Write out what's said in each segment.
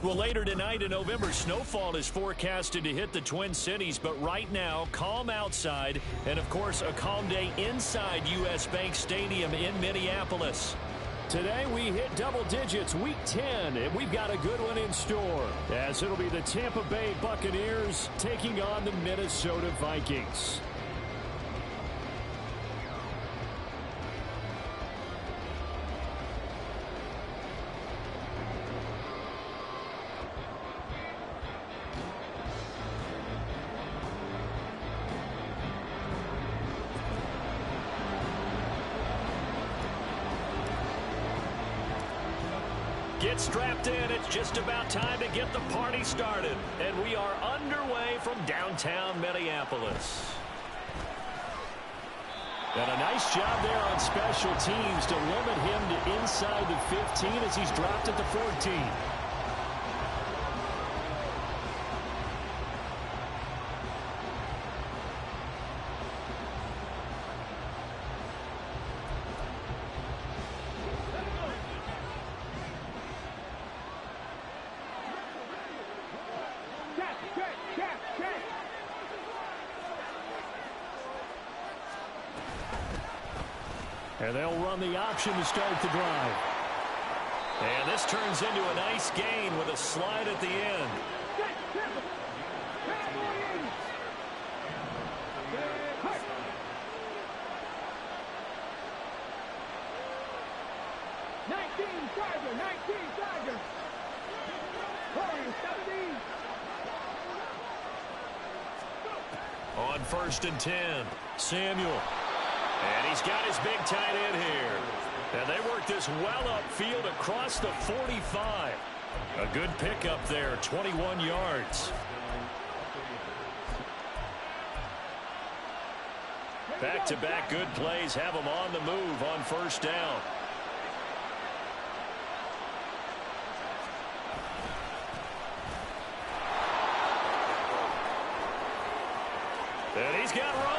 Well, later tonight in November, snowfall is forecasted to hit the Twin Cities, but right now, calm outside, and of course, a calm day inside U.S. Bank Stadium in Minneapolis. Today we hit double digits, week 10, and we've got a good one in store, as it'll be the Tampa Bay Buccaneers taking on the Minnesota Vikings. Get strapped in. It's just about time to get the party started. And we are underway from downtown Minneapolis. And a nice job there on special teams to limit him to inside the 15 as he's dropped at the 14. And they'll run the option to start the drive. And this turns into a nice gain with a slide at the end. On 1st and 10, Samuel. And he's got his big tight end here. And they work this well upfield across the 45. A good pickup there, 21 yards. Back-to-back good plays have him on the move on 1st down. And he's got room.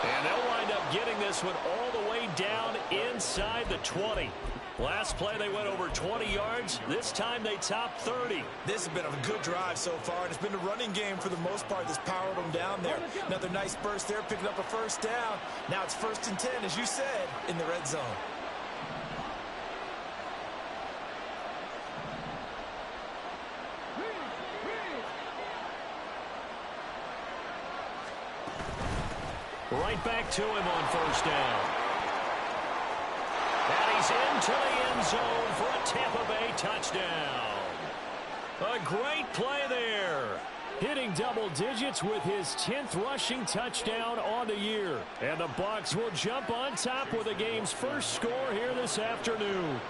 And they'll wind up getting this one all the way down inside the 20. Last play they went over 20 yards. This time they topped 30. This has been a good drive so far, and it's been a running game for the most part that's powered them down there. Another nice burst there, picking up a 1st down. Now it's 1st and 10, as you said, in the red zone. Right back to him on 1st down. And he's into the end zone for a Tampa Bay touchdown. A great play there. Hitting double digits with his 10th rushing touchdown on the year. And the Bucs will jump on top with the game's first score here this afternoon.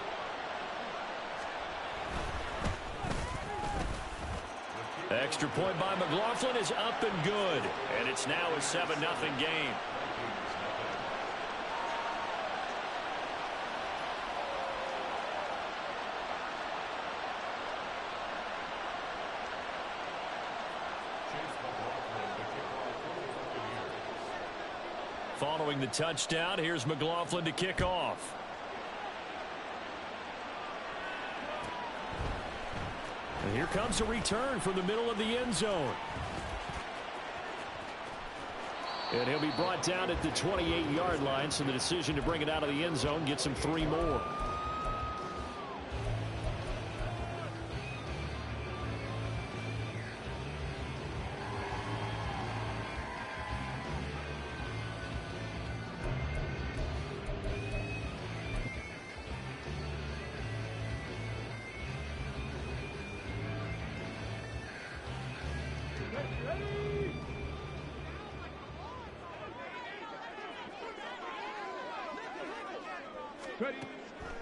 Extra point by McLaughlin is up and good. And it's now a 7-0 game. Following the touchdown, here's McLaughlin to kick off. And here comes a return from the middle of the end zone. And he'll be brought down at the 28-yard line, so the decision to bring it out of the end zone gets him 3 more.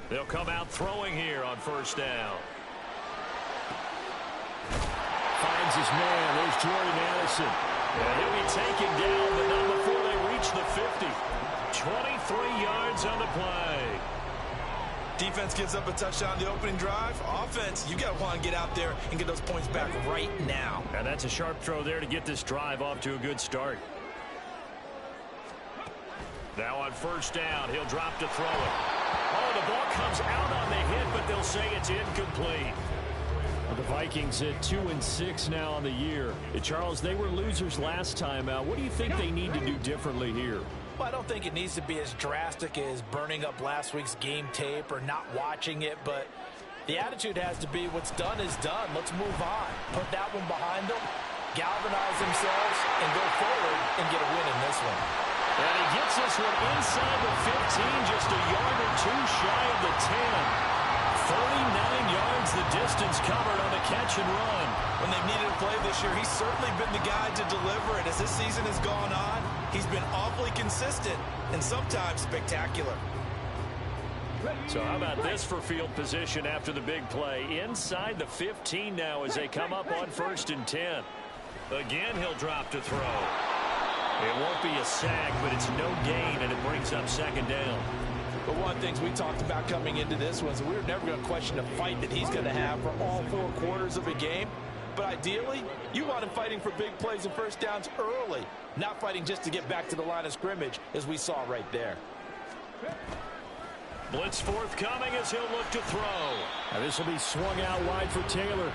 They'll come out throwing here on 1st down. Finds his man. There's Jordan Addison. And he'll be taken down, but not before they reach the 50. 23 yards on the play. Defense gives up a touchdown the opening drive. Offense, you got to want to get out there and get those points back right now. And that's a sharp throw there to get this drive off to a good start. Now on 1st down, he'll drop to throw it. Oh, the ball comes out on the hit, but they'll say it's incomplete. The Vikings at 2-6 now on the year. Charles, they were losers last time out. What do you think they need to do differently here? Well, I don't think it needs to be as drastic as burning up last week's game tape or not watching it, but the attitude has to be what's done is done. Let's move on. Put that one behind them, galvanize themselves, and go forward and get a win in this one. And he gets this one inside the 15, just a yard or two shy of the 10. 39 yards the distance covered on the catch and run. When they've needed a play this year, he's certainly been the guy to deliver it. As this season has gone on, he's been awfully consistent and sometimes spectacular. So how about this for field position after the big play? Inside the 15 now as they come up on 1st and 10. Again, he'll drop to throw. It won't be a sack, but it's no gain, and it brings up 2nd down. But one of the things we talked about coming into this was we were never going to question the fight that he's going to have for all 4 quarters of a game. But ideally, you want him fighting for big plays and first downs early, not fighting just to get back to the line of scrimmage, as we saw right there. Blitz forthcoming as he'll look to throw. And this will be swung out wide for Taylor.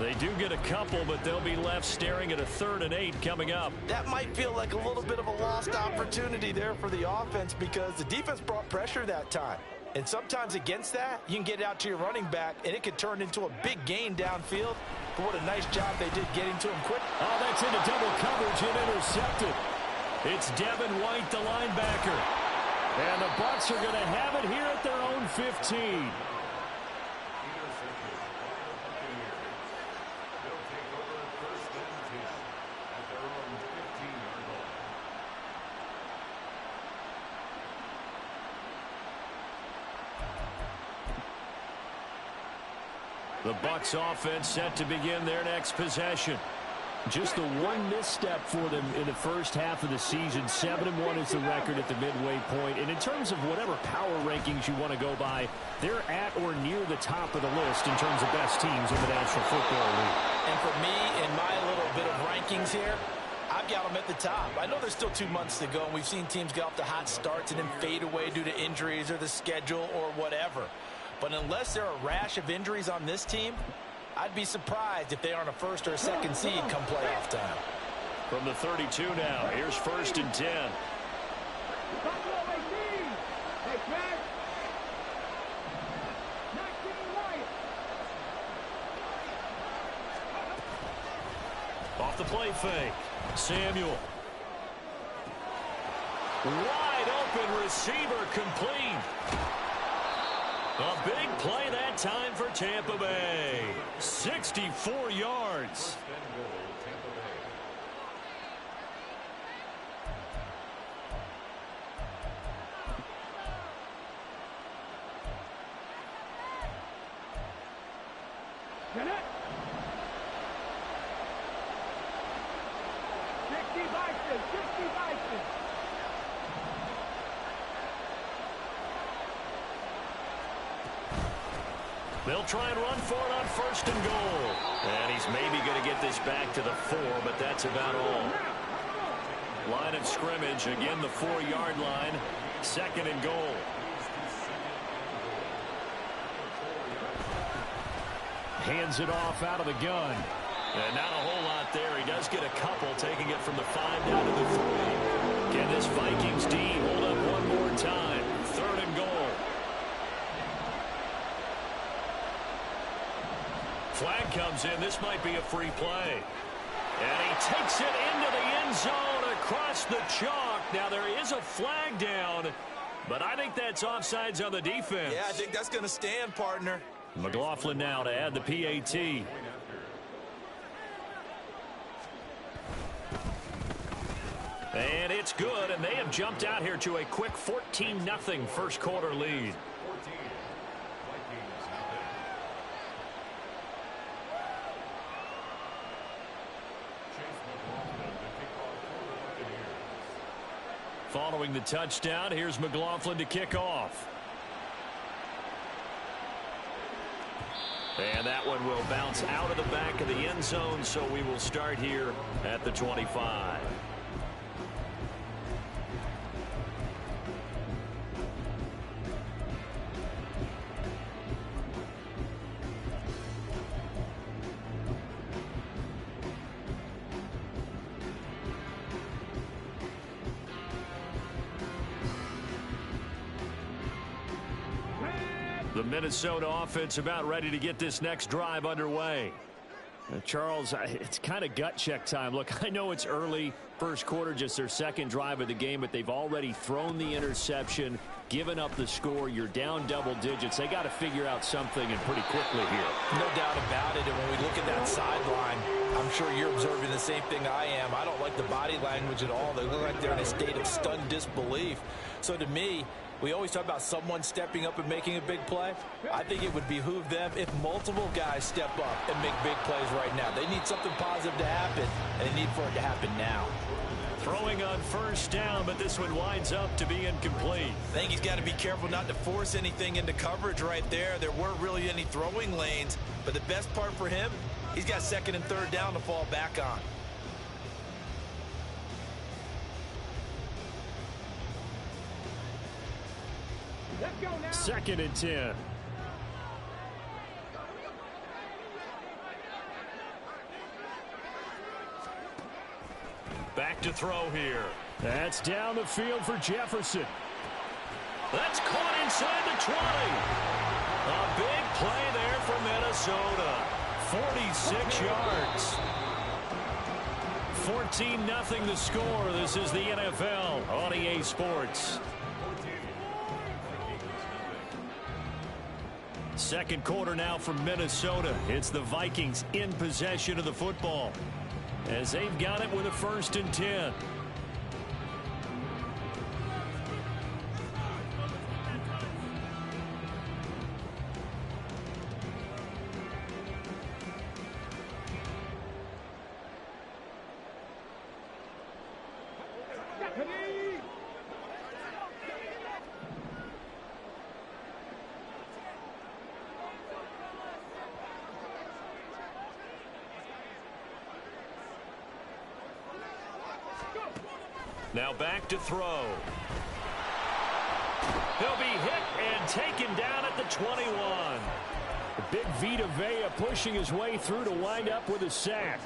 They do get a couple, but they'll be left staring at a 3rd and 8 coming up. That might feel like a little bit of a lost opportunity there for the offense because the defense brought pressure that time. And sometimes against that, you can get out to your running back, and it could turn into a big gain downfield. But what a nice job they did getting to him quick. Oh, that's into double coverage and intercepted. It's Devin White, the linebacker. And the Bucs are going to have it here at their own 15. The Bucs offense set to begin their next possession. Just the one misstep for them in the first half of the season. 7-1 is the record at the midway point. And in terms of whatever power rankings you want to go by, they're at or near the top of the list in terms of best teams in the National Football League. And for me, in my little bit of rankings here, I've got them at the top. I know there's still 2 months to go, and we've seen teams get off to hot starts and then fade away due to injuries or the schedule or whatever. But unless there are a rash of injuries on this team, I'd be surprised if they aren't a 1st or a 2nd seed come playoff time. From the 32 now, here's 1st and 10. Off the play fake, Samuel. Wide open receiver complete. A big play that time for Tampa Bay. 64 yards. Get it. 60 Vikings, 60 Vikings. They'll try and run for it on 1st and goal. And he's maybe going to get this back to the 4, but that's about all. Line of scrimmage, again the 4-yard line. 2nd and goal. Hands it off out of the gun. And not a whole lot there. He does get a couple, taking it from the 5 down to the 3. Can this Vikings D hold up one more time? 3rd and goal. Flag comes in. This might be a free play. And he takes it into the end zone across the chalk. Now there is a flag down, but I think that's offsides on the defense. Yeah, I think that's going to stand, partner. McLaughlin now to add the PAT. And it's good, and they have jumped out here to a quick 14-0 first quarter lead. Following the touchdown, here's McLaughlin to kick off. And that one will bounce out of the back of the end zone, so we will start here at the 25. The Minnesota offense about ready to get this next drive underway. Charles, it's kind of gut check time. Look, I know it's early, first quarter, just their second drive of the game, but they've already thrown the interception, given up the score. You're down double digits. They got to figure out something, and pretty quickly here. No doubt about it. And when we look at that sideline, I'm sure you're observing the same thing I am. I don't like the body language at all. They look like they're in a state of stunned disbelief. So to me, we always talk about someone stepping up and making a big play. I think it would behoove them if multiple guys step up and make big plays right now. They need something positive to happen, and they need for it to happen now. Throwing on first down, but this one winds up to be incomplete. I think he's got to be careful not to force anything into coverage right there. There weren't really any throwing lanes, but the best part for him, he's got second and third down to fall back on. Let's go now. 2nd and 10. Back to throw here. That's down the field for Jefferson. That's caught inside the 20. A big play there for Minnesota. 46 yards. 14-0 the score. This is the NFL on EA Sports. Second quarter now from Minnesota. It's the Vikings in possession of the football, as they've got it with a 1st and 10. Now back to throw. He'll be hit and taken down at the 21. The big Vita Vea pushing his way through to wind up with a sack.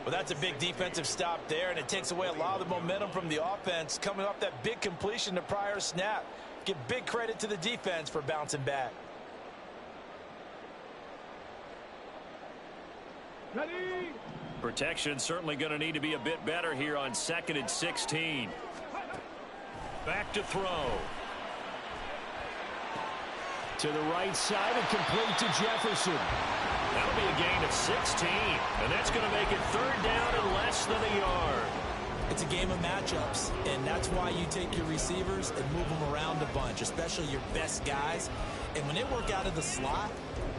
Well, that's a big defensive stop there, and it takes away a lot of the momentum from the offense coming off that big completion the prior snap. Give big credit to the defense for bouncing back. Ready. Protection certainly going to need to be a bit better here on 2nd and 16. Back to throw. To the right side and complete to Jefferson. That'll be a gain of 16, and that's going to make it 3rd down and less than a yard. It's a game of matchups, and that's why you take your receivers and move them around a bunch, especially your best guys. And when they work out of the slot,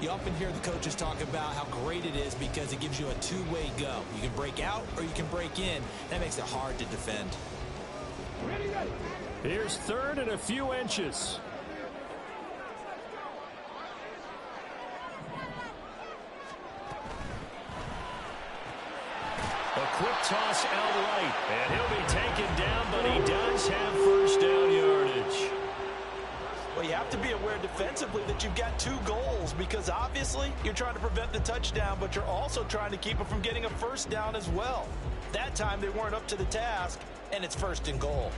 you often hear the coaches talk about how great it is because it gives you a two-way go. You can break out or you can break in. That makes it hard to defend. Ready, ready. Here's 3rd and a few inches. A quick toss out right, and he'll be taken down, but he does have 1st down yardage. Well, you have to be aware defensively that you've got 2 goals because obviously you're trying to prevent the touchdown, but you're also trying to keep it from getting a 1st down as well. That time they weren't up to the task, and it's 1st and goal.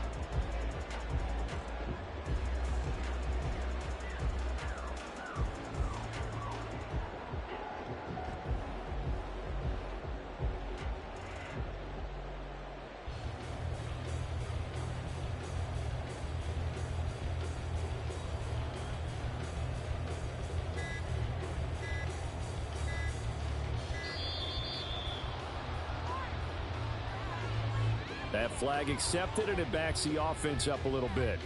That flag accepted, and it backs the offense up a little bit.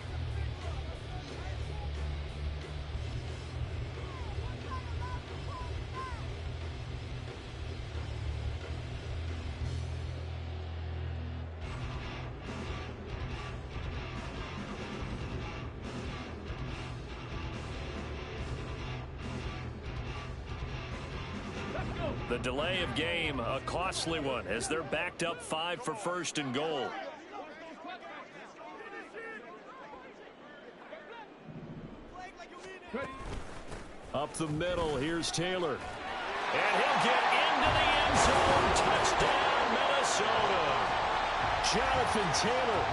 The delay of game, a costly one, as they're backed up 5 for 1st and goal. Up the middle, here's Taylor. And he'll get into the end zone. Touchdown, Minnesota. Jonathan Taylor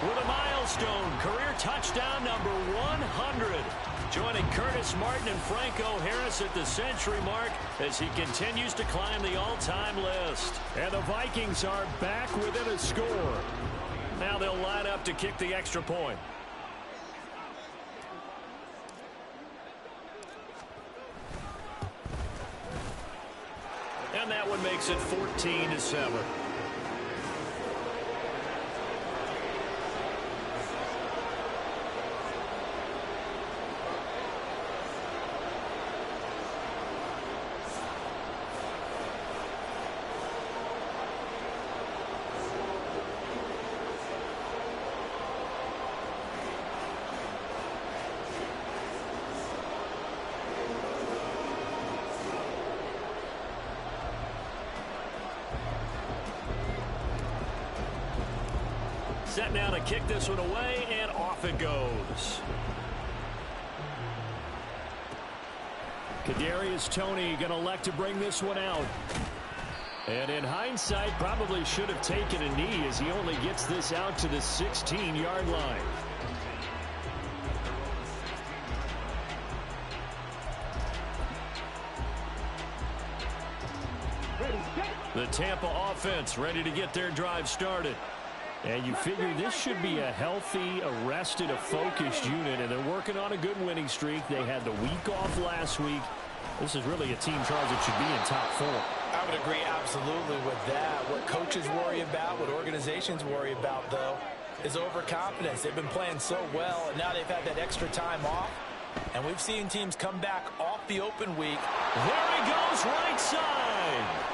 with a milestone career touchdown number 100. Joining Curtis Martin and Franco Harris at the century mark as he continues to climb the all-time list. And the Vikings are back within a score. Now they'll line up to kick the extra point. And that one makes it 14-7. Set now to kick this one away, and off it goes. Kadarius Toney going to elect to bring this one out. And in hindsight, probably should have taken a knee as he only gets this out to the 16-yard line. The Tampa offense ready to get their drive started. And you figure this should be a healthy, arrested, a focused unit, and they're working on a good winning streak. They had the week off last week. This is really a team, Charles, that should be in top 4. I would agree absolutely with that. What coaches worry about, what organizations worry about, though, is overconfidence. They've been playing so well, and now they've had that extra time off. And we've seen teams come back off the open week. There he goes, right side.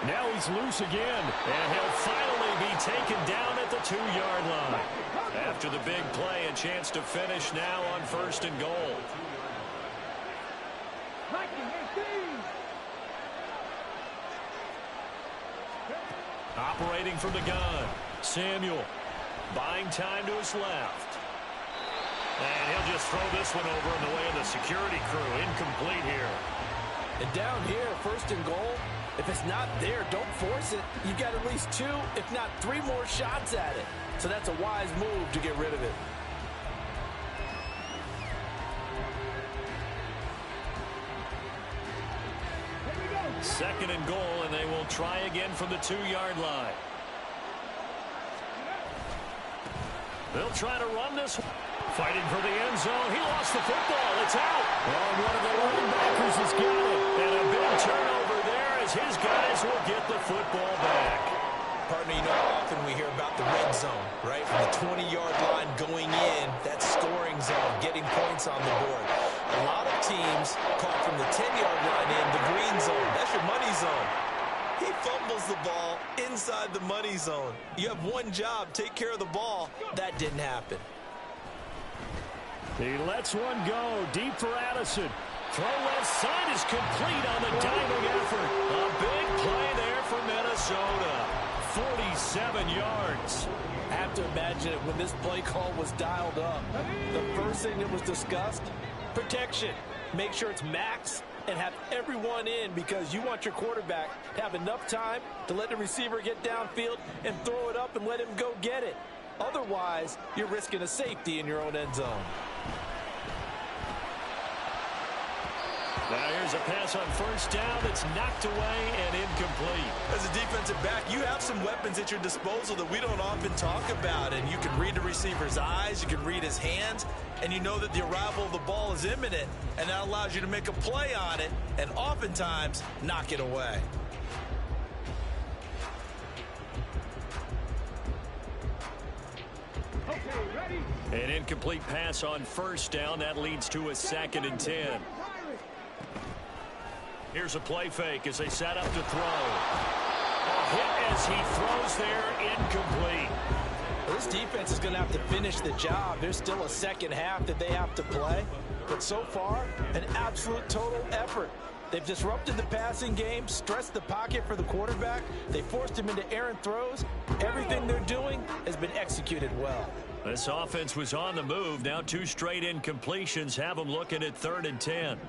Now he's loose again, and he'll finally be taken down at the 2-yard line. After the big play, a chance to finish now on 1st and goal. Operating from the gun, Samuel buying time to his left. And he'll just throw this one over in the way of the security crew. Incomplete here. And down here, 1st and goal. If it's not there, don't force it. You've got at least 2, if not 3 more shots at it. So that's a wise move to get rid of it. Second and goal, and they will try again from the 2-yard line. They'll try to run this. Fighting for the end zone. He lost the football. It's out. Oh, one of the linebackers has got it. And a big turnover there as his guys will get the football back. Partner, you know how often we hear about the red zone, right? From the 20-yard line going in, that scoring zone, getting points on the board. A lot of teams call from the 10-yard line in the green zone. That's your money zone. He fumbles the ball inside the money zone. You have one job, take care of the ball. That didn't happen. He lets one go deep for Addison. Throw left side is complete on the diving effort. A big play there for Minnesota. 47 yards. I have to imagine it when this play call was dialed up. The first thing that was discussed, protection. Make sure it's max and have everyone in because you want your quarterback to have enough time to let the receiver get downfield and throw it up and let him go get it. Otherwise, you're risking a safety in your own end zone. Now here's a pass on 1st down that's knocked away and incomplete. As a defensive back, you have some weapons at your disposal that we don't often talk about. And you can read the receiver's eyes, you can read his hands, and you know that the arrival of the ball is imminent. And that allows you to make a play on it and oftentimes knock it away. An incomplete pass on 1st down. That leads to a 2nd and 10. Here's a play fake as they set up to throw. A hit as he throws there, incomplete. Well, this defense is going to have to finish the job. There's still a second half that they have to play. But so far, an absolute total effort. They've disrupted the passing game, stressed the pocket for the quarterback. They forced him into errant throws. Everything they're doing has been executed well. This offense was on the move. Now 2 straight incompletions have them looking at 3rd and 10.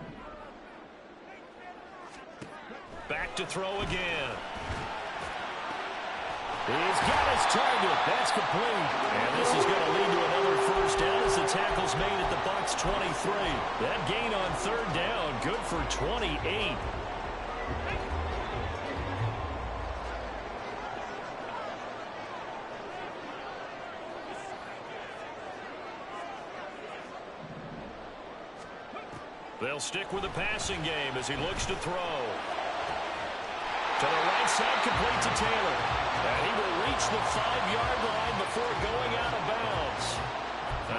Back to throw again. He's got his target. That's complete. And this is going to lead to another first down as the tackle's made at the Bucs 23. That gain on third down, good for 28. They'll stick with the passing game as he looks to throw. To the right side, complete to Taylor. And he will reach the 5-yard line before going out of bounds.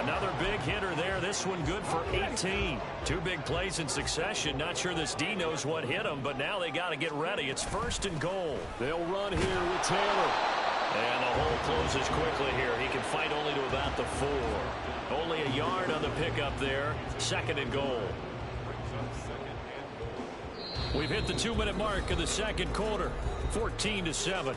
Another big hitter there. This one good for 18. Two big plays in succession. Not sure this D knows what hit him, but now they got to get ready. It's 1st and goal. They'll run here with Taylor. And the hole closes quickly here. He can fight only to about the 4. Only a yard on the pickup there. 2nd and goal. We've hit the 2-minute mark of the second quarter. 14-7.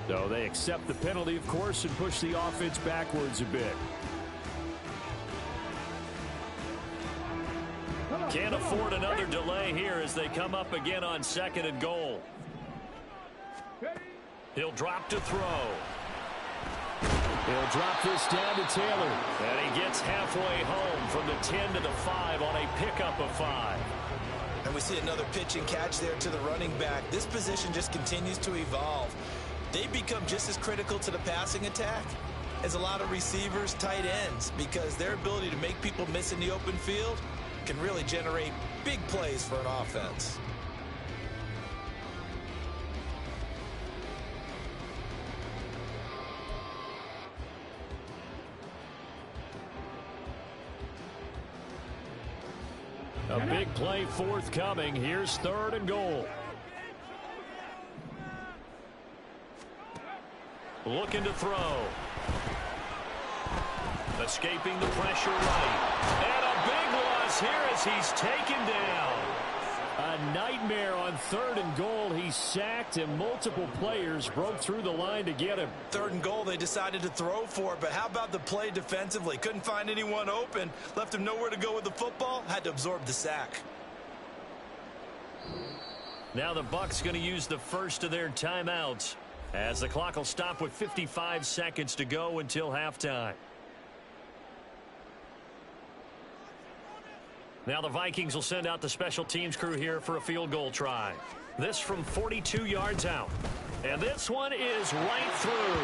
So they accept the penalty, of course, and push the offense backwards a bit. Can't afford another delay here as they come up again on 2nd and goal. He'll drop to throw. He'll drop this down to Taylor. And he gets halfway home from the 10 to the 5 on a pickup of 5. And we see another pitch and catch there to the running back. This position just continues to evolve. They become just as critical to the passing attack as a lot of receivers, tight ends, because their ability to make people miss in the open field can really generate big plays for an offense. A big play forthcoming. Here's 3rd and goal. Looking to throw. Escaping the pressure right. And a big loss here as he's taken down. A nightmare on 3rd and goal. He's sacked and multiple players broke through the line to get him. 3rd and goal, they decided to throw for it, but how about the play defensively? Couldn't find anyone open. Left him nowhere to go with the football. Had to absorb the sack. Now the Bucs going to use the first of their timeouts, as the clock will stop with 55 seconds to go until halftime. Now the Vikings will send out the special teams crew here for a field goal try. This from 42 yards out. And this one is right through.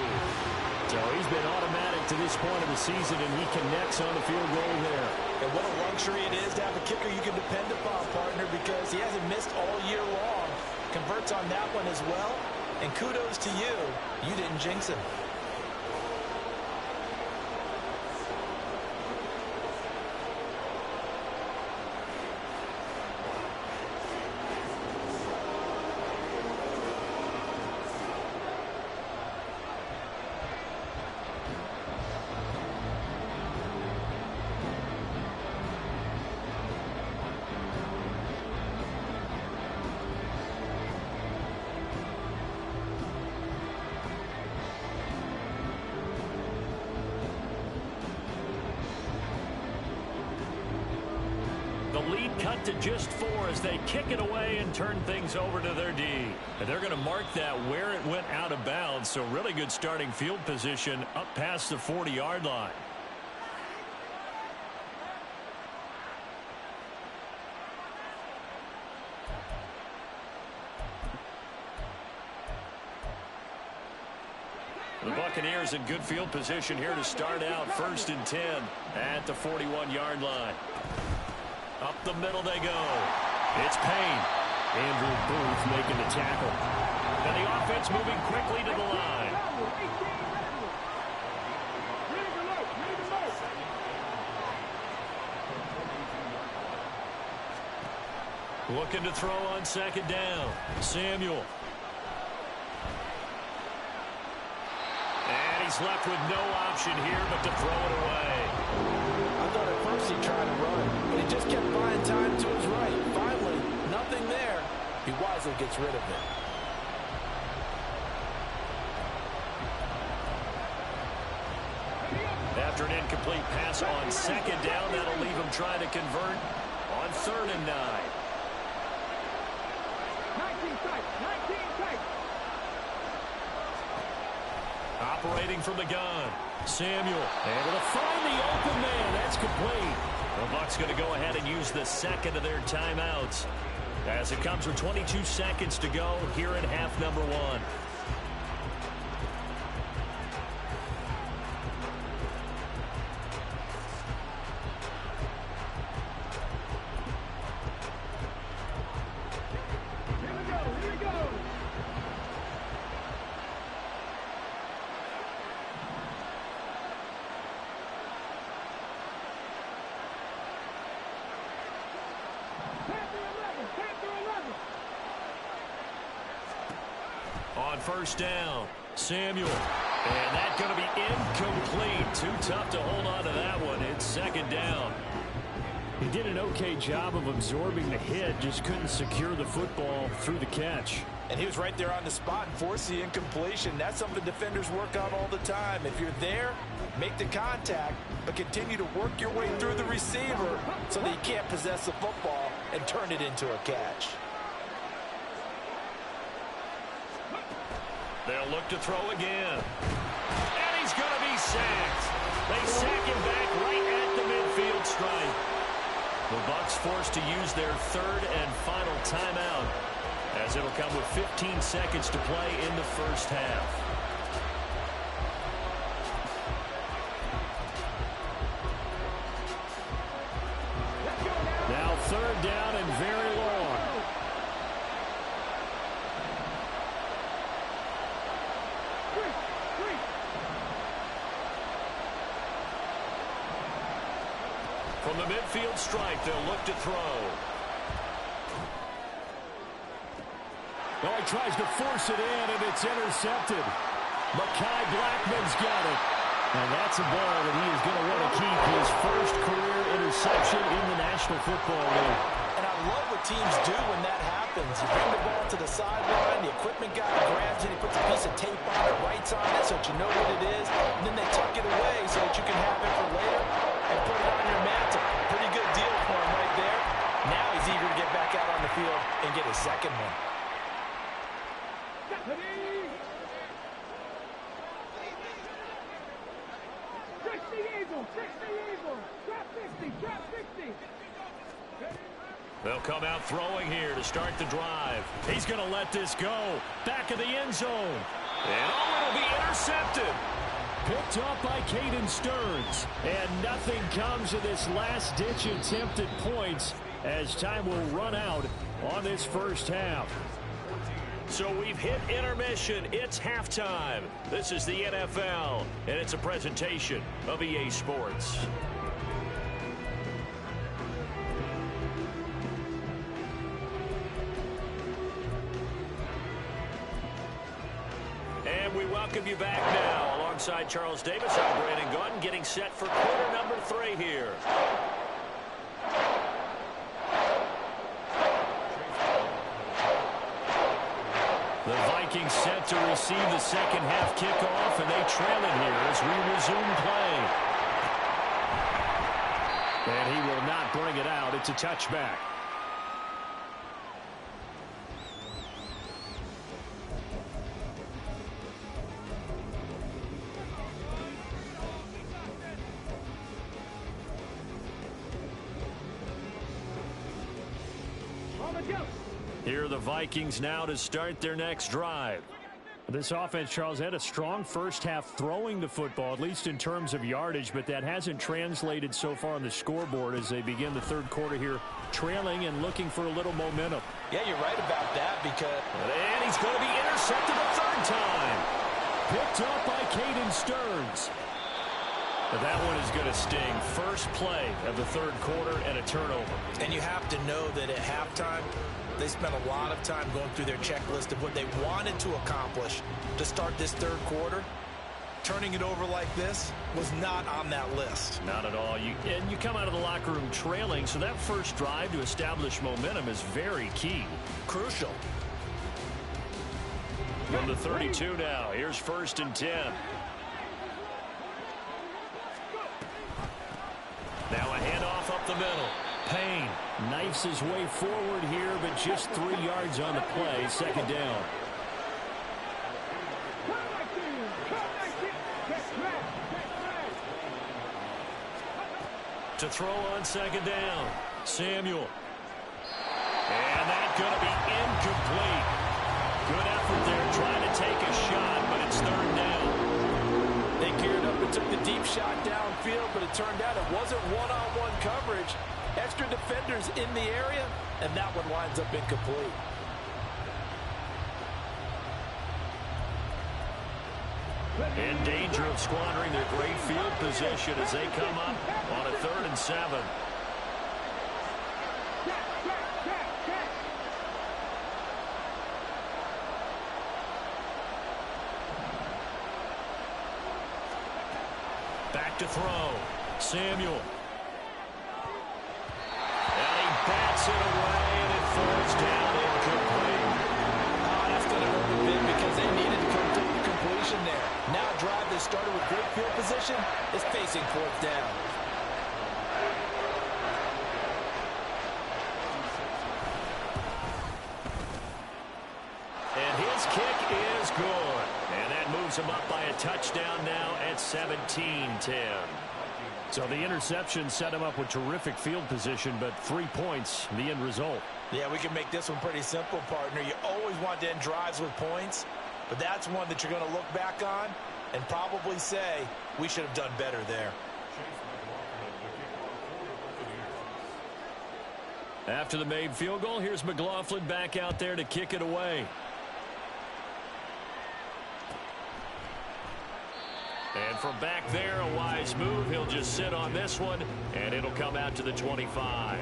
So he's been automatic to this point of the season, and he connects on the field goal there. And what a luxury it is to have a kicker you can depend upon, partner, because he hasn't missed all year long. Converts on that one as well. And kudos to you. You didn't jinx him. The lead cut to just 4 as they kick it away and turn things over to their D. And they're going to mark that where it went out of bounds. So really good starting field position up past the 40-yard line. The Buccaneers in good field position here to start out. 1st and 10 at the 41-yard line. Up the middle they go. It's Payne. Andrew Booth making the tackle. And the offense moving quickly to the line. Looking to throw on second down. Samuel. And he's left with no option here but to throw it away. I thought at first he tried to run, but he just kept buying time to his right. Finally, nothing there. He wisely gets rid of it. After an incomplete pass on second down, that'll leave him trying to convert on 3rd and 9. 19 tight, 19 tight. Operating from the gun, Samuel able to find the open man. That's complete. The Bucs going to go ahead and use the second of their timeouts as it comes with 22 seconds to go here in half number 1. Here we go. On 1st down, Samuel. And that's going to be incomplete. Too tough to hold on to that one. It's 2nd down. He did an okay job of absorbing the hit, just couldn't secure the football through the catch. And he was right there on the spot and forced the incompletion. That's something defenders work on all the time. If you're there, make the contact, but continue to work your way through the receiver so that you can't possess the football and turn it into a catch. They'll look to throw again. And he's going to be sacked. They sack him back right at the midfield stripe. The Bucs forced to use their 3rd and final timeout as it'll come with 15 seconds to play in the 1st half. Now 3rd down and very long. From the midfield stripe, they'll look to throw. Oh, he tries to force it in, and it's intercepted. Mekhi Blackman's got it. And that's a ball that he is going to want to keep, his first career interception in the National Football League. And I love what teams do when that happens. You bring the ball to the sideline, the equipment guy grabs it, he puts a piece of tape on it, writes on it so that you know what it is, and then they tuck it away so that you can have it for later and put it on your mantle. Pretty good deal for him right there. Now he's eager to get back out on the field and get his second one. They'll come out throwing here to start the drive. He's going to let this go. Back of the end zone. And oh, it'll be intercepted. Picked up by Caden Stearns. And nothing comes of this last-ditch attempt at points as time will run out on this 1st half. So we've hit intermission. It's halftime. This is the NFL, and it's a presentation of EA Sports. And we welcome you back now. Alongside Charles Davis, I'm Brandon Gaudin, getting set for quarter number 3 here. The Vikings set to receive the second half kickoff, and they trail it here as we resume play. And he will not bring it out. It's a touchback. Here are the Vikings now to start their next drive. This offense, Charles, had a strong first half throwing the football, at least in terms of yardage, but that hasn't translated so far on the scoreboard as they begin the 3rd quarter here, trailing and looking for a little momentum. Yeah, you're right about that because... And he's going to be intercepted a 3rd time. Picked up by Caden Stearns. But that one is going to sting. First play of the third quarter and a turnover. And you have to know that at halftime, they spent a lot of time going through their checklist of what they wanted to accomplish to start this third quarter. Turning it over like this was not on that list. Not at all. And you come out of the locker room trailing, so that first drive to establish momentum is very key. Crucial. From the 32 now, here's 1st and 10. Now a handoff up the middle. Payne knifes his way forward here, but just 3 yards on the play. 2nd down. To throw on 2nd down. Samuel. And that's going to be incomplete. Good effort there trying to take a shot, but it's 3rd down. They geared up and took the deep shot downfield, but it turned out it wasn't one-on-one coverage. Extra defenders in the area, and that one winds up incomplete. In danger of squandering their great field position as they come up on a 3rd and 7. Back to throw. Samuel. And he bats it away, and it falls down incomplete. Oh, that's going to hurt a bit because they needed to come to completion there. Now a drive that started with great field position is facing 4th down. And his kick is good. And that moves him up by a touchdown now at 17-10. So the interception set him up with terrific field position, but 3 points, the end result. Yeah, we can make this one pretty simple, partner. You always want to end drives with points, but that's one that you're going to look back on and probably say, we should have done better there. After the made field goal, here's McLaughlin back out there to kick it away. And from back there, a wise move. He'll just sit on this one, and it'll come out to the 25.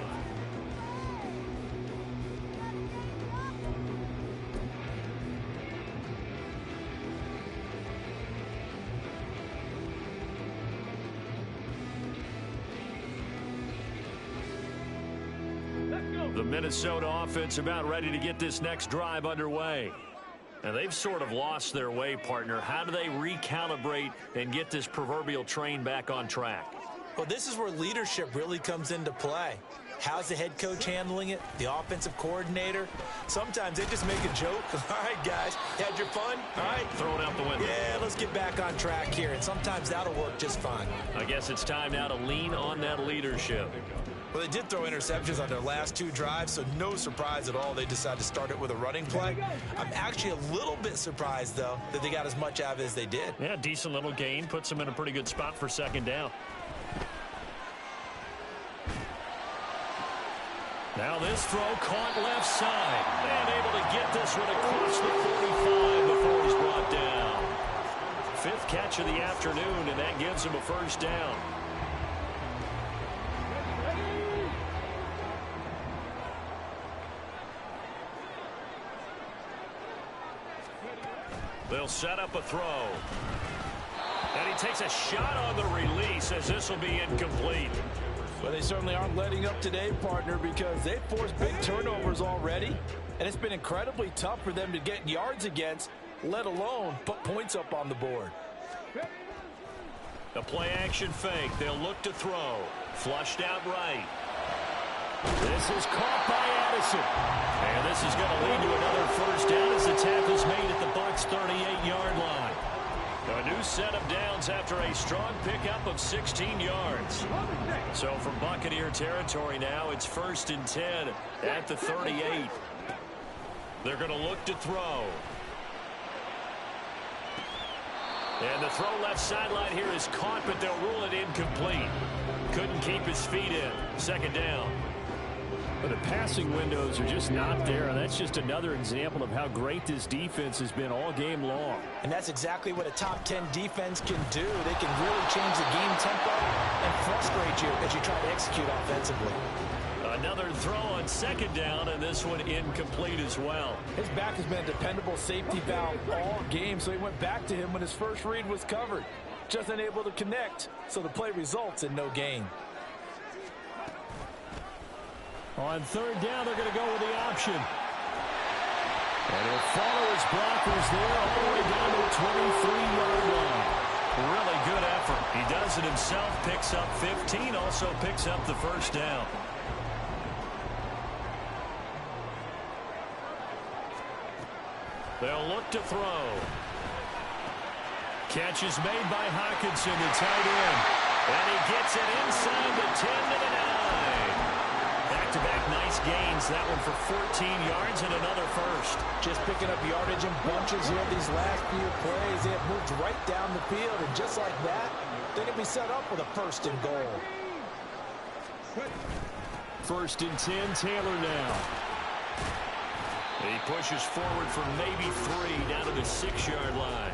The Minnesota offense about ready to get this next drive underway. And they've sort of lost their way, partner. How do they recalibrate and get this proverbial train back on track? Well, this is where leadership really comes into play. How's the head coach handling it? The offensive coordinator? Sometimes they just make a joke. All right, guys, had your fun? All right. Throw it out the window. Yeah, let's get back on track here. And sometimes that'll work just fine. I guess it's time now to lean on that leadership. Well, they did throw interceptions on their last 2 drives, so no surprise at all they decided to start it with a running play. I'm actually a little bit surprised, though, that they got as much out of it as they did. Yeah, decent little gain. Puts them in a pretty good spot for 2nd down. Now this throw caught left side. And able to get this one across the 45 before he's brought down. 5th catch of the afternoon, and that gives him a 1st down. They'll set up a throw. And he takes a shot on the release as this will be incomplete. Well, they certainly aren't letting up today, partner, because they've forced big turnovers already. And it's been incredibly tough for them to get yards against, let alone put points up on the board. A play action fake. They'll look to throw. Flushed out right. This is caught by Addison. And this is going to lead to another 1st down as the tackle's made at the Bucs' 38-yard line. A new set of downs after a strong pickup of 16 yards. So from Buccaneer territory now, it's 1st and 10 at the 38. They're going to look to throw. And the throw left sideline here is caught, but they'll rule it incomplete. Couldn't keep his feet in. 2nd down. But the passing windows are just not there, and that's just another example of how great this defense has been all game long. And that's exactly what a top 10 defense can do. They can really change the game tempo and frustrate you as you try to execute offensively. Another throw on second down, and this one incomplete as well. His back has been a dependable safety valve all game, so he went back to him when his first read was covered. Just unable to connect, so the play results in no gain. On third down, they're going to go with the option. And he'll follow his blockers there all the way down to the 23-yard line. Really good effort. He does it himself, picks up 15, also picks up the first down. They'll look to throw. Catch is made by Hockenson, the tight end. And he gets it inside the 10 to the 9. Back-to-back nice gains. That one for 14 yards and another first. Just picking up yardage in bunches here these last few plays. They have moved right down the field, and just like that, they can be set up with a first and goal. First and 10, Taylor now. He pushes forward for maybe 3 down to the 6-yard line.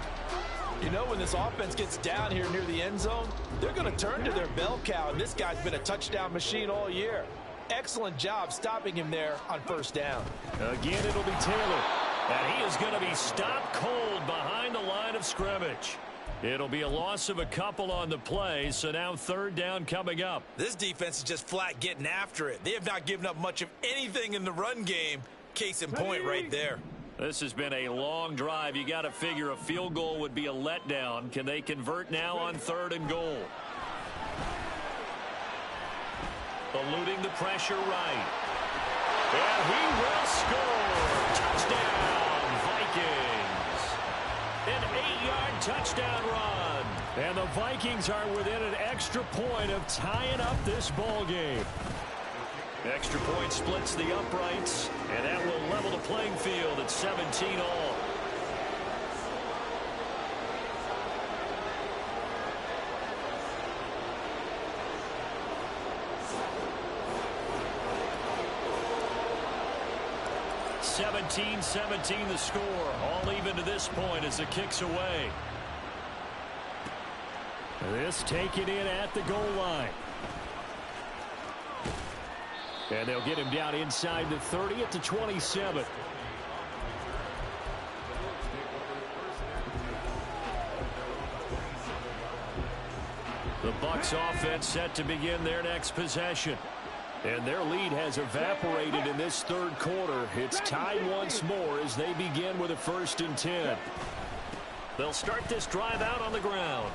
You know, when this offense gets down here near the end zone, they're going to turn to their bell cow, and this guy's been a touchdown machine all year. Excellent job stopping him there on first down. Again, it'll be Taylor. And he is going to be stopped cold behind the line of scrimmage. It'll be a loss of a couple on the play, so now third down coming up. This defense is just flat getting after it. They have not given up much of anything in the run game. Case in point right there. This has been a long drive. You got to figure a field goal would be a letdown. Can they convert now on third and goal? Eluding the pressure right. And he will score. Touchdown, Vikings. An 8-yard touchdown run. And the Vikings are within an extra point of tying up this ball game. Extra point splits the uprights, and that will level the playing field at 17 all. (17-17) the score. All even to this point as the kick's away. This taken in at the goal line. And they'll get him down inside the 30 at the 27. The Bucs offense set to begin their next possession. And their lead has evaporated in this third quarter. It's tied once more as they begin with a first and 10. They'll start this drive out on the ground.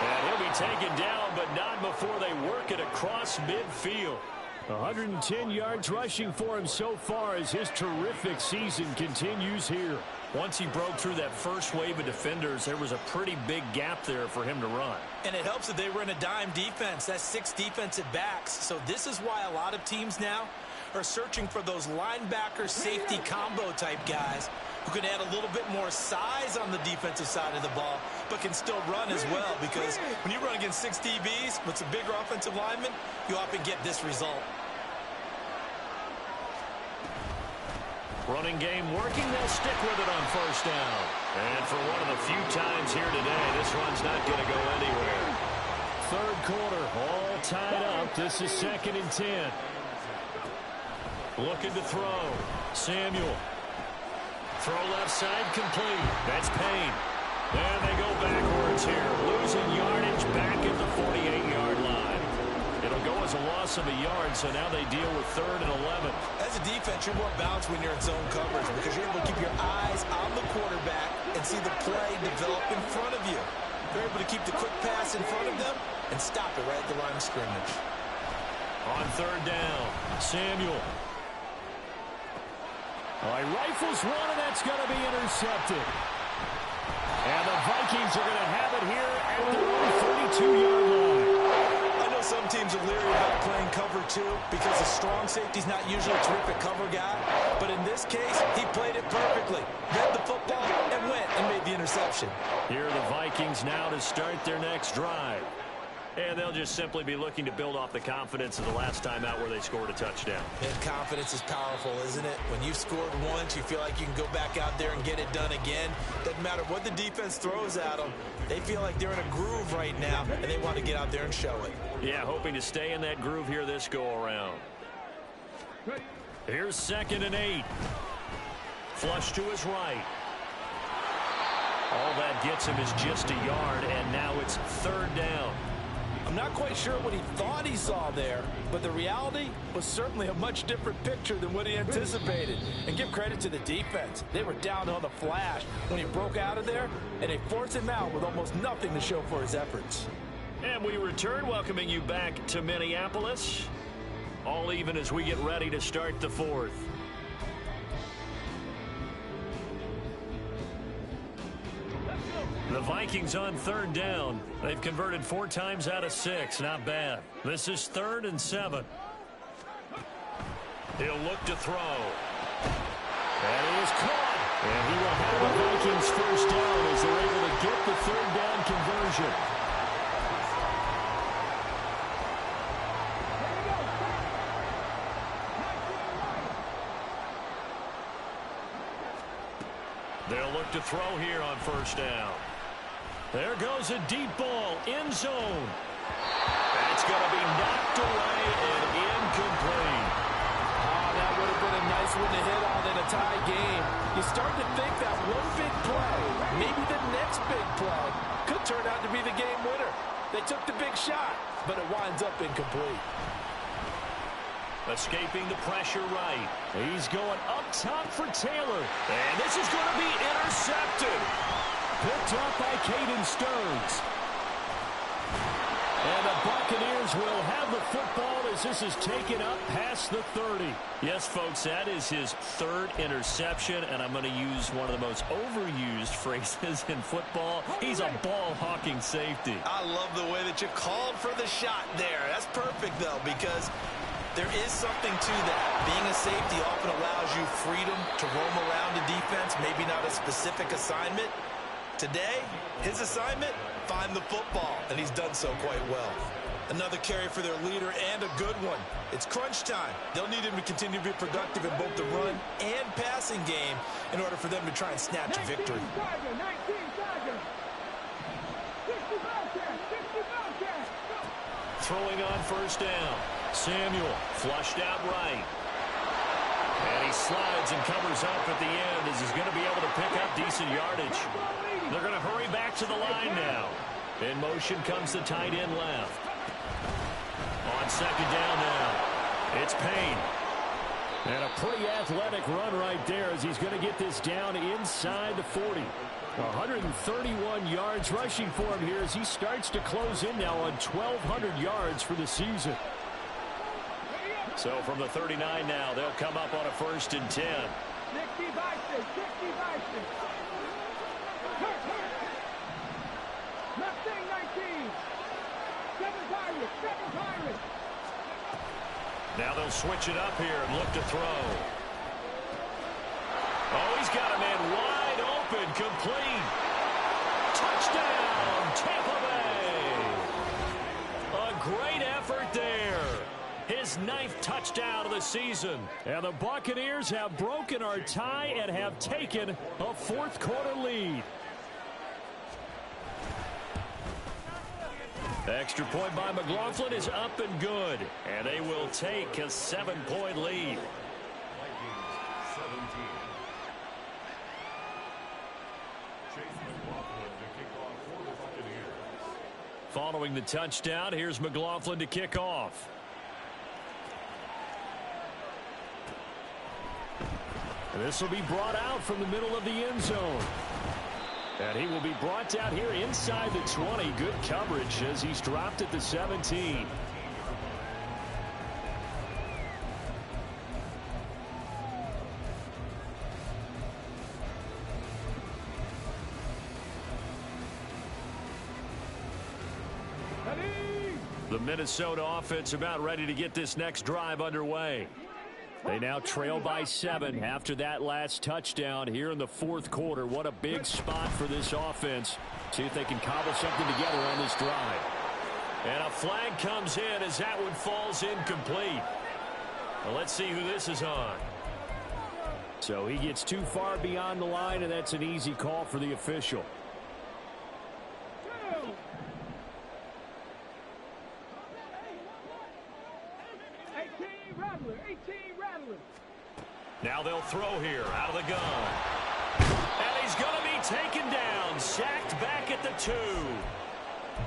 And he'll be taken down, but not before they work it across midfield. 110 yards rushing for him so far as his terrific season continues here. Once he broke through that first wave of defenders, there was a pretty big gap there for him to run. And it helps that they were in a dime defense. That's 6 defensive backs. So this is why a lot of teams now are searching for those linebacker safety combo type guys who can add a little bit more size on the defensive side of the ball, but can still run as well, because when you run against 6 DBs with some bigger offensive linemen, you often get this result. Running game working, they'll stick with it on first down. And for one of the few times here today, this one's not going to go anywhere. Third quarter, all tied up. This is second and 10. Looking to throw. Samuel. Throw left side complete. That's Payne. And they go backwards here. Losing yardage back at the 48-yard line. It'll go as a loss of a yard, so now they deal with third and 11. As a defense, you're more balanced when you're in zone coverage because you're able to keep your eyes on the quarterback and see the play develop in front of you. You're able to keep the quick pass in front of them and stop it right at the line of scrimmage. On third down, Samuel. All right, rifles one, and that's going to be intercepted. And the Vikings are going to have it here at their own 32-yard line. I know some teams are leery about playing cover 2 because the strong safety's not usually a terrific cover guy. But in this case, he played it perfectly. Read the football and went and made the interception. Here are the Vikings now to start their next drive. And they'll just simply be looking to build off the confidence of the last time out where they scored a touchdown. And confidence is powerful, isn't it? When you've scored once, you feel like you can go back out there and get it done again. Doesn't matter what the defense throws at them. They feel like they're in a groove right now, and they want to get out there and show it. Yeah, hoping to stay in that groove here this go-around. Here's 2nd and 8. Flush to his right. All that gets him is just a yard, and now it's 3rd down. I'm not quite sure what he thought he saw there, but the reality was certainly a much different picture than what he anticipated. And give credit to the defense. They were down on the flash when he broke out of there, and they forced him out with almost nothing to show for his efforts. And we return, welcoming you back to Minneapolis. All even as we get ready to start the 4th. The Vikings on 3rd down. They've converted 4 times out of 6. Not bad. This is 3rd and 7. He'll look to throw. And he is caught. And he will have the Vikings 1st down as they're able to get the 3rd down conversion. They'll look to throw here on 1st down. There goes a deep ball, end zone. That's going to be knocked away and incomplete. Oh, that would have been a nice one to hit on in a tie game. You start to think that one big play, maybe the next big play, could turn out to be the game winner. They took the big shot, but it winds up incomplete. Escaping the pressure right. He's going up top for Taylor. And this is going to be intercepted. Picked off by Caden Stearns. And the Buccaneers will have the football as this is taken up past the 30. Yes, folks, that is his 3rd interception, and I'm going to use one of the most overused phrases in football. He's a ball-hawking safety. I love the way that you called for the shot there. That's perfect, though, because there is something to that. Being a safety often allows you freedom to roam around the defense, maybe not a specific assignment. Today, his assignment, find the football, and he's done so quite well. Another carry for their leader and a good one. It's crunch time. They'll need him to continue to be productive in both the run and passing game in order for them to try and snatch a victory. Throwing on 1st down. Samuel flushed out right. And he slides and covers up at the end as he's going to be able to pick up decent yardage. They're going to hurry back to the line now. In motion comes the tight end left. On 2nd down now, it's Payne. And a pretty athletic run right there as he's going to get this down inside the 40. 131 yards rushing for him here as he starts to close in now on 1,200 yards for the season. So from the 39 now, they'll come up on a 1st and 10. 60 Now they'll switch it up here and look to throw. Oh, he's got a man wide open, complete. Touchdown, Tampa Bay. A great effort there. His 9th touchdown of the season. And the Buccaneers have broken our tie and have taken a 4th quarter lead. Extra point by McLaughlin is up and good. And they will take a 7-point lead. Following the touchdown, here's McLaughlin to kick off. And this will be brought out from the middle of the end zone. And he will be brought down here inside the 20. Good coverage as he's dropped at the 17. The Minnesota offense about ready to get this next drive underway. They now trail by 7 after that last touchdown here in the 4th quarter. What a big spot for this offense. See if they can cobble something together on this drive. And a flag comes in as that one falls incomplete. Well, let's see who this is on. So he gets too far beyond the line, and that's an easy call for the official. 18 Rattler, 18 Rattler. Now they'll throw here out of the gun. And he's going to be taken down, sacked back at the 2.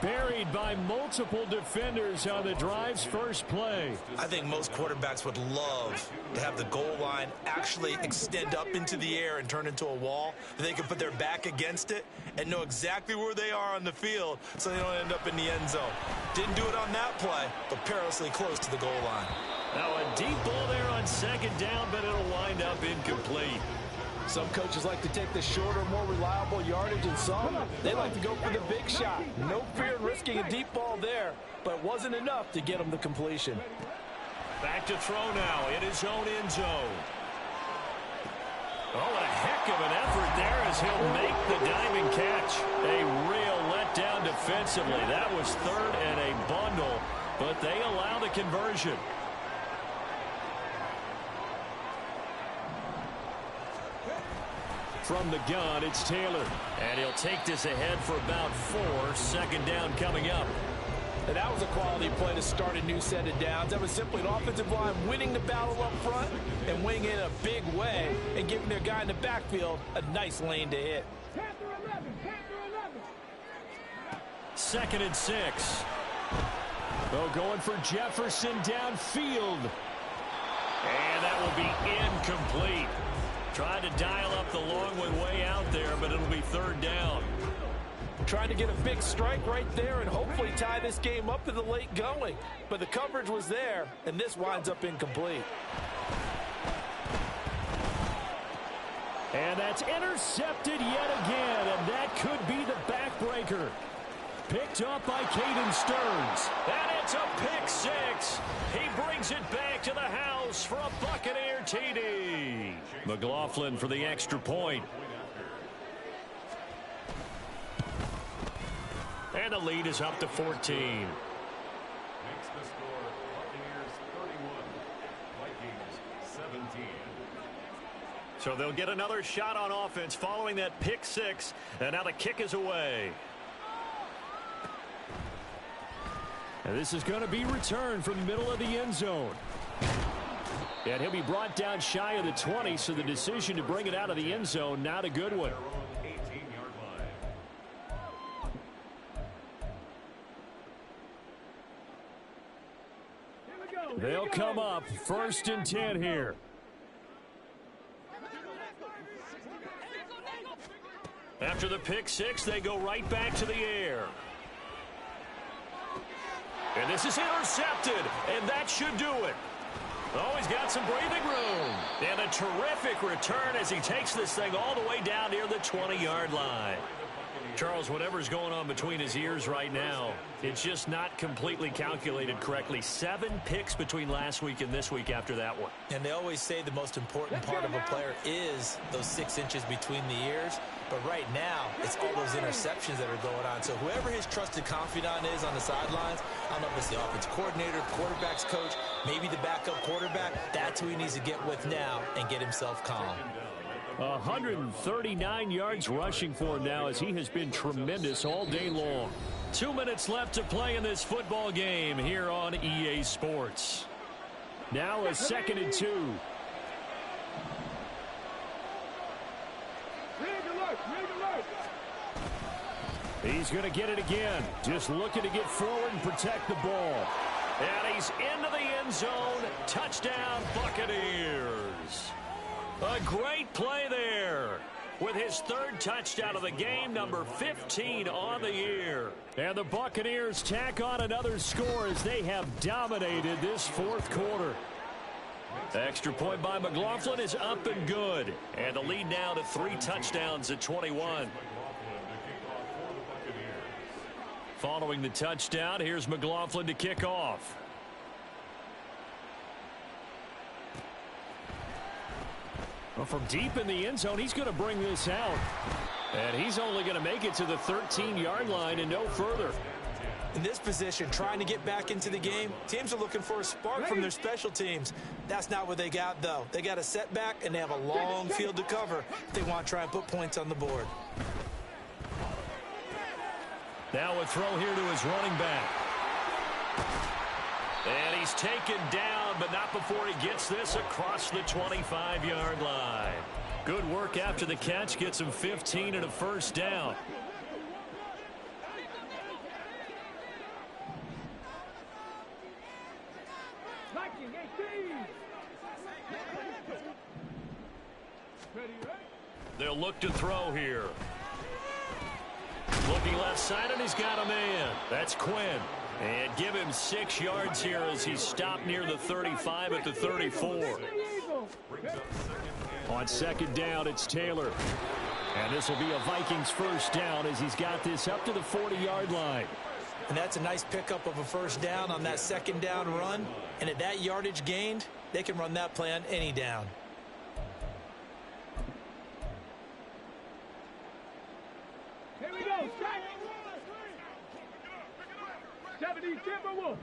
Buried by multiple defenders on the drive's first play. I think most quarterbacks would love to have the goal line actually extend up into the air and turn into a wall. They can put their back against it and know exactly where they are on the field so they don't end up in the end zone. Didn't do it on that play, but perilously close to the goal line. Now a deep ball there on second down, but it'll wind up incomplete. Some coaches like to take the shorter, more reliable yardage, and some, they like to go for the big shot. No fear in risking a deep ball there, but it wasn't enough to get him the completion. Back to throw now in his own end zone. Oh, what a heck of an effort there as he'll make the diving catch. A real letdown defensively. That was third and a bundle, but they allow the conversion. From the gun, it's Taylor. And he'll take this ahead for about 4. Second down coming up. And that was a quality play to start a new set of downs. That was simply an offensive line winning the battle up front and winning in a big way and giving their guy in the backfield a nice lane to hit. 2nd and 6. They're going for Jefferson downfield. And that will be incomplete. Tried to dial up the long one way out there, but it'll be 3rd down. Trying to get a big strike right there and hopefully tie this game up in the late going. But the coverage was there, and this winds up incomplete. And that's intercepted yet again, and that could be the backbreaker. Picked up by Caden Stearns. And it's a pick 6. He brings it back to the house for a Buccaneer TD. McLaughlin for the extra point. And the lead is up to 14. Makes the score Buccaneers 31, Vikings 17. So they'll get another shot on offense following that pick 6. And now the kick is away. And this is going to be returned from the middle of the end zone. And he'll be brought down shy of the 20, so the decision to bring it out of the end zone, not a good one. 18-yard line. They'll come up 1st and 10 here. After the pick 6, they go right back to the air. And this is intercepted, and that should do it. Oh, he's got some breathing room. And a terrific return as he takes this thing all the way down near the 20-yard line. Charles, whatever's going on between his ears right now, it's just not completely calculated correctly. 7 picks between last week and this week after that one. And they always say the most important part of a player is those 6 inches between the ears. But right now, it's all those interceptions that are going on. So whoever his trusted confidant is on the sidelines, I don't know if it's the offensive coordinator, quarterback's coach, maybe the backup quarterback, that's who he needs to get with now and get himself calm. 139 yards rushing for him now as he has been tremendous all day long. 2 minutes left to play in this football game here on EA Sports. Now a 2nd and 2. He's going to get it again. Just looking to get forward and protect the ball. And he's into the end zone. Touchdown, Buccaneers. A great play there with his 3rd touchdown of the game, number 15 on the year. And the Buccaneers tack on another score as they have dominated this 4th quarter. Extra point by McLaughlin is up and good. And the lead now to 3 touchdowns at 21. Following the touchdown, here's McLaughlin to kick off. Well, from deep in the end zone, he's going to bring this out. And he's only going to make it to the 13-yard line and no further. In this position, trying to get back into the game, teams are looking for a spark from their special teams. That's not what they got, though. They got a setback, and they have a long field to cover if they want to try and put points on the board. Now a throw here to his running back. And he's taken down, but not before he gets this across the 25-yard line. Good work after the catch. Gets him 15 and a first down. Viking 18. Ready, right? They'll look to throw here. Looking left side, and he's got a man. That's Quinn. And give him 6 yards here as he's stopped near the 35 at the 34. On second down, it's Taylor. And this will be a Vikings first down as he's got this up to the 40-yard line. And that's a nice pickup of a first down on that second down run. And at that yardage gained, they can run that play on any down. Here we go. Strike. 70 Timberwolves.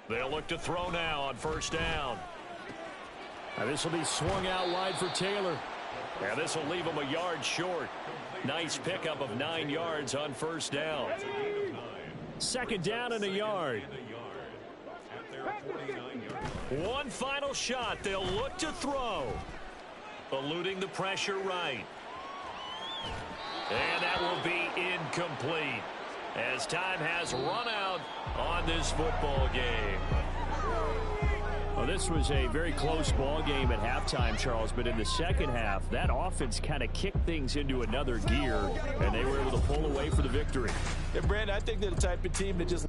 They'll look to throw now on first down. And this will be swung out wide for Taylor. And this will leave him a yard short. Nice pickup of 9 yards on first down. Second down and a yard. One final shot. They'll look to throw. Eluding the pressure right. And that will be incomplete as time has run out on this football game. Well, this was a very close ball game at halftime, Charles, but in the second half, that offense kind of kicked things into another gear, and they were able to pull away for the victory. And, Brandon, I think they're the type of team that just